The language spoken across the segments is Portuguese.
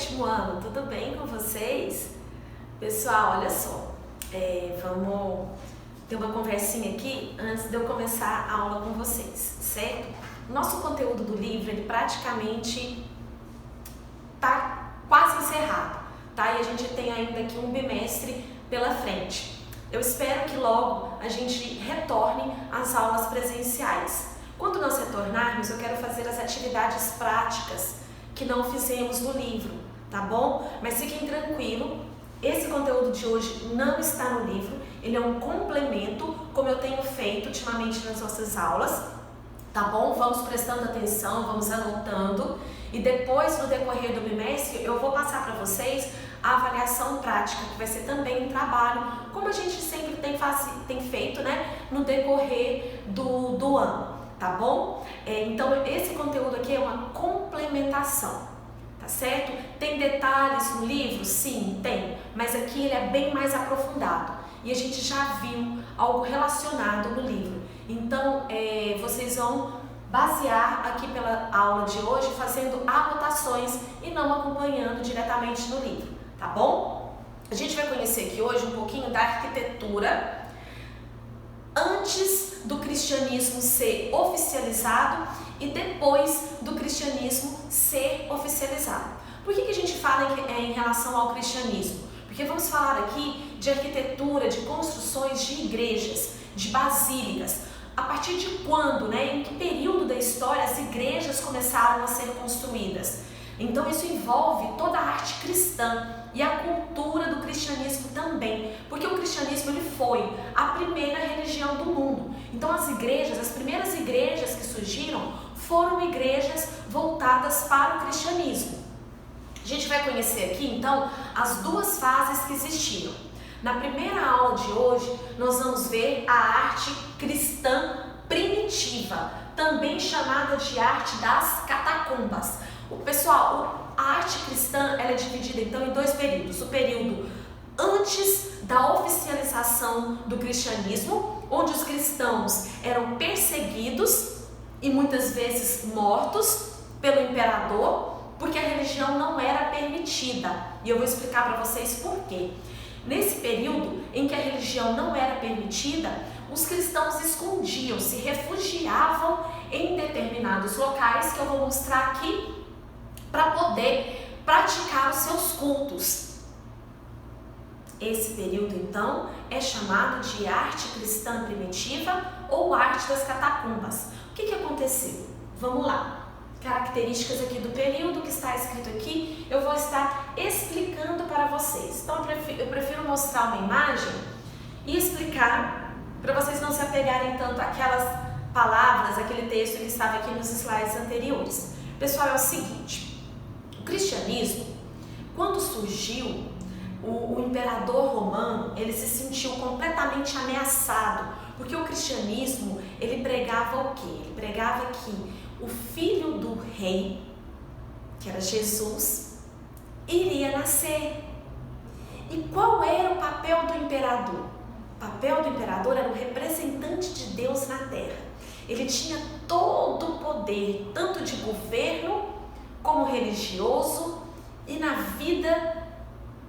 sétimo ano, tudo bem com vocês? Pessoal, olha só, vamos ter uma conversinha aqui antes de eu começar a aula com vocês, certo? Nosso conteúdo do livro, ele praticamente tá quase encerrado, tá? E a gente tem ainda aqui um bimestre pela frente. Eu espero que logo a gente retorne às aulas presenciais. Quando nós retornarmos, eu quero fazer as atividades práticas que não fizemos no livro, tá bom? Mas fiquem tranquilos, esse conteúdo de hoje não está no livro, ele é um complemento, como eu tenho feito ultimamente nas nossas aulas, tá bom? Vamos prestando atenção, vamos anotando e depois, no decorrer do bimestre, eu vou passar para vocês a avaliação prática, que vai ser também um trabalho, como a gente sempre tem feito, né, no decorrer do ano. Tá bom? Então, esse conteúdo aqui é uma complementação, tá certo? Tem detalhes no livro? Sim, tem, mas aqui ele é bem mais aprofundado e a gente já viu algo relacionado no livro. Então, vocês vão basear aqui pela aula de hoje fazendo anotações e não acompanhando diretamente no livro, tá bom? A gente vai conhecer aqui hoje um pouquinho da arquitetura antes do cristianismo ser oficializado e depois do cristianismo ser oficializado. Por que a gente fala em relação ao cristianismo? Porque vamos falar aqui de arquitetura, de construções de igrejas, de basílicas. A partir de quando, né, em que período da história as igrejas começaram a ser construídas? Então isso envolve toda a arte cristã e a cultura do cristianismo também, porque o cristianismo ele foi a primeira religião do mundo. Então as primeiras igrejas que surgiram foram igrejas voltadas para o cristianismo. A gente vai conhecer aqui então as duas fases que existiram. Na primeira aula de hoje nós vamos ver a arte cristã primitiva, também chamada de arte das catacumbas. Pessoal, a arte cristã ela é dividida então em dois períodos. O período antes da oficialização do cristianismo, onde os cristãos eram perseguidos e muitas vezes mortos pelo imperador, porque a religião não era permitida. E eu vou explicar para vocês por quê. Nesse período em que a religião não era permitida, os cristãos escondiam, se refugiavam em determinados locais que eu vou mostrar aqui, para poder praticar os seus cultos. Esse período, então, é chamado de arte cristã primitiva ou arte das catacumbas. O que aconteceu? Vamos lá. Características aqui do período que está escrito aqui, eu vou estar explicando para vocês. Então, eu prefiro mostrar uma imagem e explicar para vocês não se apegarem tanto àquelas palavras, aquele texto que estava aqui nos slides anteriores. Pessoal, é o seguinte. O cristianismo, quando surgiu, o imperador romano, ele se sentiu completamente ameaçado, porque o cristianismo, ele pregava o quê? Ele pregava que o filho do rei, que era Jesus, iria nascer. E qual era o papel do imperador? O papel do imperador era o representante de Deus na terra. Ele tinha todo o poder, tanto de governo, como religioso e na vida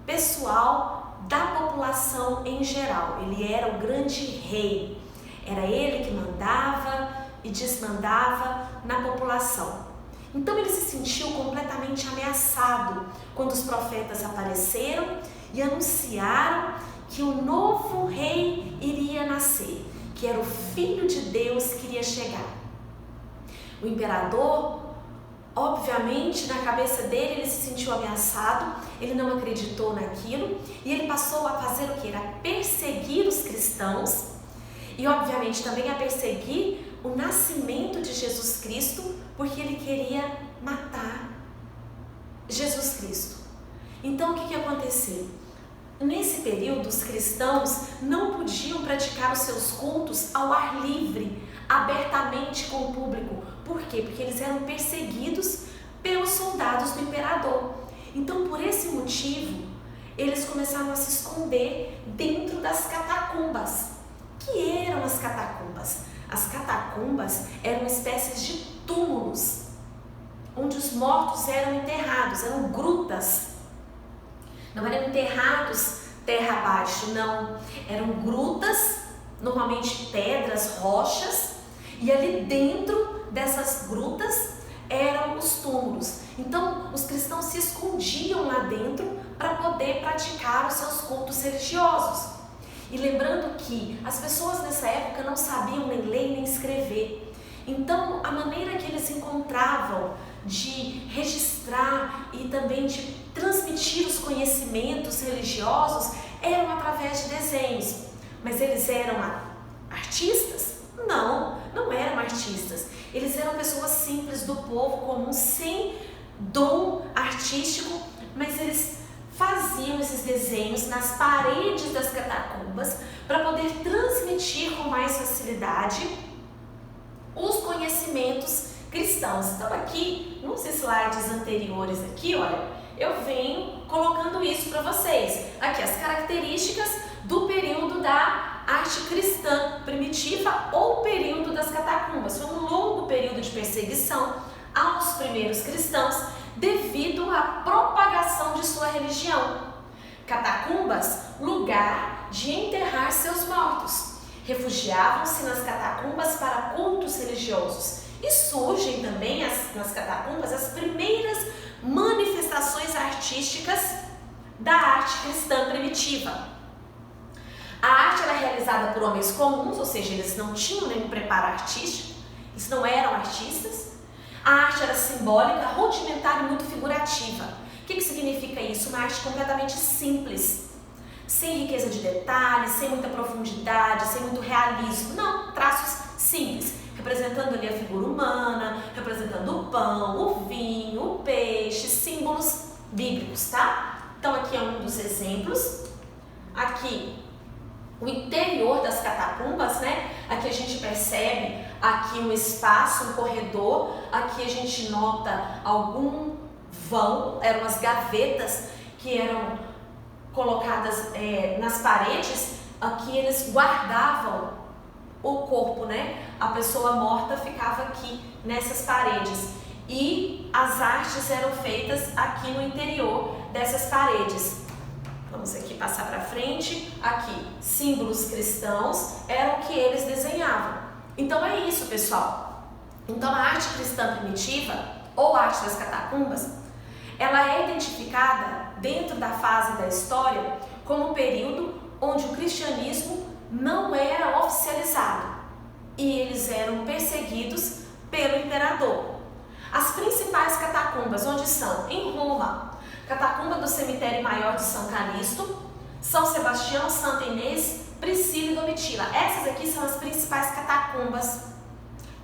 pessoal da população em geral. Ele era o grande rei, era ele que mandava e desmandava na população. Então ele se sentiu completamente ameaçado quando os profetas apareceram e anunciaram que o novo rei iria nascer, que era o Filho de Deus que iria chegar. O imperador, obviamente, na cabeça dele, ele se sentiu ameaçado, ele não acreditou naquilo e ele passou a fazer o que? Era perseguir os cristãos e, obviamente, também a perseguir o nascimento de Jesus Cristo, porque ele queria matar Jesus Cristo. Então, o que aconteceu? Nesse período, os cristãos não podiam praticar os seus cultos ao ar livre, abertamente com o público. Por quê? Porque eles eram perseguidos pelos soldados do imperador. Então, por esse motivo, eles começaram a se esconder dentro das catacumbas. O que eram as catacumbas? As catacumbas eram espécies de túmulos onde os mortos eram enterrados, eram grutas. Não eram enterrados terra abaixo, não. Eram grutas, normalmente pedras, rochas, e ali dentro dessas grutas eram os túmulos. Então, os cristãos se escondiam lá dentro para poder praticar os seus cultos religiosos. E lembrando que as pessoas nessa época não sabiam nem ler nem escrever. Então, a maneira que eles encontravam de registrar e também de transmitir os conhecimentos religiosos eram através de desenhos. Mas eles eram artistas? Não, não eram artistas. Eles eram pessoas simples do povo comum, sem dom artístico, mas eles faziam esses desenhos nas paredes das catacumbas para poder transmitir com mais facilidade os conhecimentos cristãos. Então aqui, nos slides anteriores aqui, olha, eu venho colocando isso para vocês. Aqui as características do período da arte cristã primitiva ou período das catacumbas. Foi um longo período de perseguição aos primeiros cristãos devido à propagação de sua religião. Catacumbas, lugar de enterrar seus mortos. Refugiavam-se nas catacumbas para cultos religiosos. E surgem também nas catacumbas as primeiras manifestações artísticas da arte cristã primitiva. A arte era realizada por homens comuns, ou seja, eles não tinham nenhum preparo artístico, eles não eram artistas. A arte era simbólica, rudimentar e muito figurativa. O que significa isso? Uma arte completamente simples, sem riqueza de detalhes, sem muita profundidade, sem muito realismo. Não, traços simples, representando ali a figura humana, representando o pão, o vinho, o peixe, símbolos bíblicos, tá? Então aqui é um dos exemplos. Aqui o interior das catacumbas, né? Aqui a gente percebe aqui um espaço, um corredor. Aqui a gente nota algum vão, eram as gavetas que eram colocadas nas paredes. Aqui eles guardavam o corpo, né? A pessoa morta ficava aqui nessas paredes. E as artes eram feitas aqui no interior dessas paredes. Vamos aqui passar para frente. Aqui, símbolos cristãos eram o que eles desenhavam. Então é isso, pessoal. Então a arte cristã primitiva, ou arte das catacumbas, ela é identificada dentro da fase da história como um período onde o cristianismo não era oficializado e eles eram perseguidos pelo imperador. As principais catacumbas, onde são? Em Roma. Catacumba do Cemitério Maior de São Calixto, São Sebastião, Santa Inês, Priscila e Domitila. Essas aqui são as principais catacumbas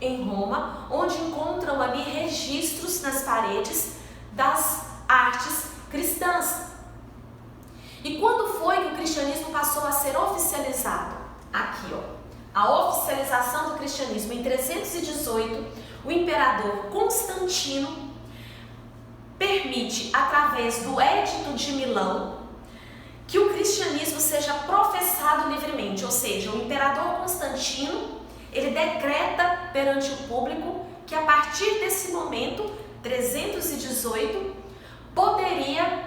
em Roma, onde encontram ali registros nas paredes das artes cristãs. E quando foi que o cristianismo passou a ser oficializado? Aqui, ó, a oficialização do cristianismo. Em 318, o imperador Constantino permite, através do Edito de Milão, que o cristianismo seja professado livremente, ou seja, o imperador Constantino, ele decreta perante o público que a partir desse momento, 318, poderia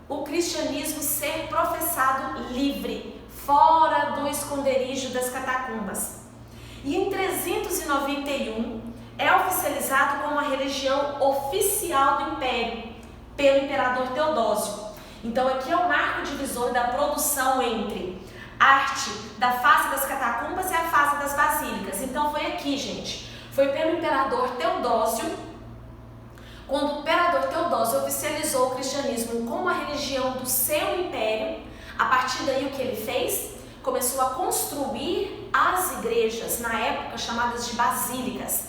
o cristianismo ser professado livre, fora do esconderijo das catacumbas. E em 391, é oficializado como a religião oficial do Império, pelo imperador Teodósio. Então aqui é o marco divisor da produção entre a arte da face das catacumbas e a face das basílicas. Então foi aqui, gente, foi pelo imperador Teodósio, quando o imperador Teodósio oficializou o cristianismo como a religião do seu império. A partir daí o que ele fez? Começou a construir as igrejas, na época chamadas de basílicas.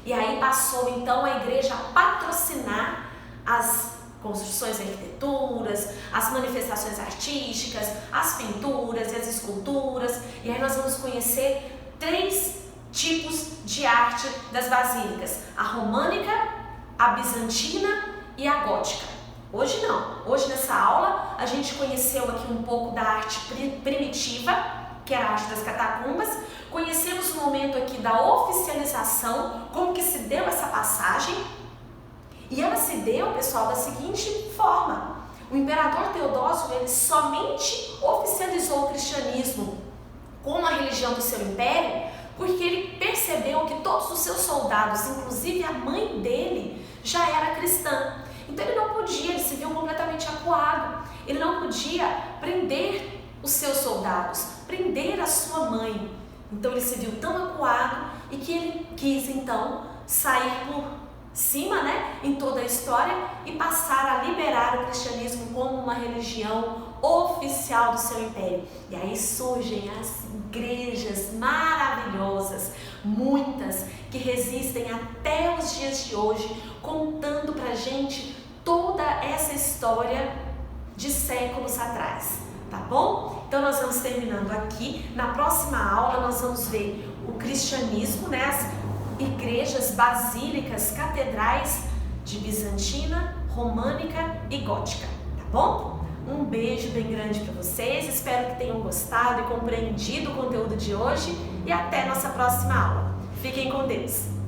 E aí passou então a igreja a patrocinar as construções, arquiteturas, as manifestações artísticas, as pinturas e as esculturas. E aí nós vamos conhecer 3 tipos de arte das basílicas: a românica, a bizantina e a gótica. Hoje não. Hoje nessa aula a gente conheceu aqui um pouco da arte primitiva, que era a arte das catacumbas. Conhecemos o momento aqui da oficialização, como que se deu essa passagem. E ela se deu, pessoal, da seguinte forma: o imperador Teodósio, ele somente oficializou o cristianismo como a religião do seu império porque ele percebeu que todos os seus soldados, inclusive a mãe dele, já era cristã. Então ele não podia, ele se viu completamente acuado, ele não podia prender os seus soldados, prender a sua mãe. Então ele se viu tão acuado e que ele quis então sair por cima, em toda a história e passar a liberar o cristianismo como uma religião oficial do seu império. E aí surgem as igrejas maravilhosas, muitas que resistem até os dias de hoje, contando pra gente toda essa história de séculos atrás, tá bom? Então nós vamos terminando aqui. Na próxima aula nós vamos ver o cristianismo, as igrejas basílicas, catedrais de Bizantina, Românica e Gótica, tá bom? Um beijo bem grande para vocês, espero que tenham gostado e compreendido o conteúdo de hoje e até nossa próxima aula. Fiquem com Deus!